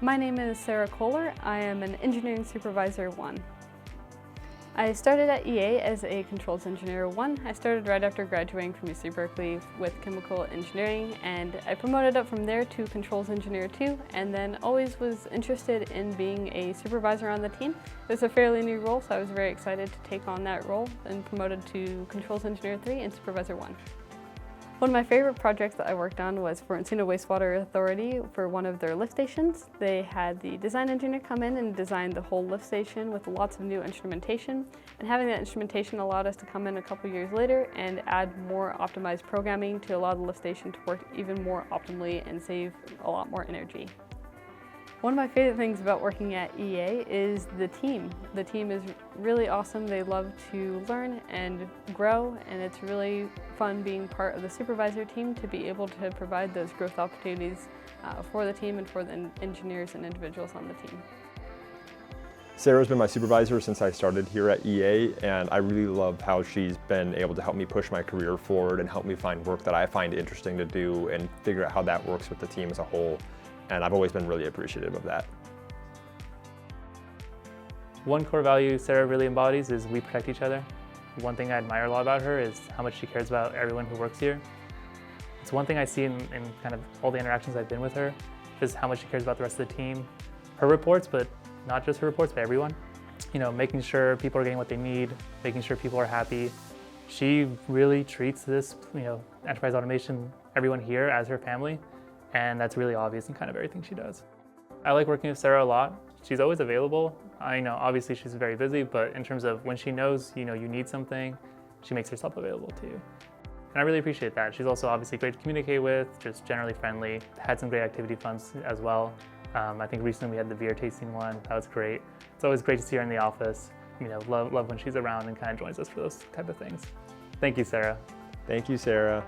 My name is Sara Koehler. I am an Engineering Supervisor 1. I started at EA as a Controls Engineer 1. I started right after graduating from UC Berkeley with Chemical Engineering, and I promoted up from there to Controls Engineer 2, and then always was interested in being a supervisor on the team. It was a fairly new role, so I was very excited to take on that role and promoted to Controls Engineer 3 and Supervisor 1. One of my favorite projects that I worked on was for Encino Wastewater Authority for one of their lift stations. They had the design engineer come in and design the whole lift station with lots of new instrumentation. And having that instrumentation allowed us to come in a couple years later and add more optimized programming to allow the lift station to work even more optimally and save a lot more energy. One of my favorite things about working at EA is the team. The team is really awesome. They love to learn and grow, and it's really fun being part of the supervisor team to be able to provide those growth opportunities for the team and for the engineers and individuals on the team. Sara's been my supervisor since I started here at EA, and I really love how she's been able to help me push my career forward and help me find work that I find interesting to do and figure out how that works with the team as a whole. And I've always been really appreciative of that. One core value Sara really embodies is we protect each other. One thing I admire a lot about her is how much she cares about everyone who works here. It's one thing I see in kind of all the interactions I've been with her, is how much she cares about the rest of the team. Her reports, but not just her reports, but everyone. You know, making sure people are getting what they need, making sure people are happy. She really treats this, enterprise automation, everyone here as her family. And that's really obvious in kind of everything she does. I like working with Sara a lot. She's always available. I know obviously she's very busy, but in terms of when she knows you need something, she makes herself available to you. And I really appreciate that. She's also obviously great to communicate with, just generally friendly. Had some great activity funds as well. I think recently we had the beer tasting one. That was great. It's always great to see her in the office. Love when she's around and kind of joins us for those type of things. Thank you, Sara. Thank you, Sara.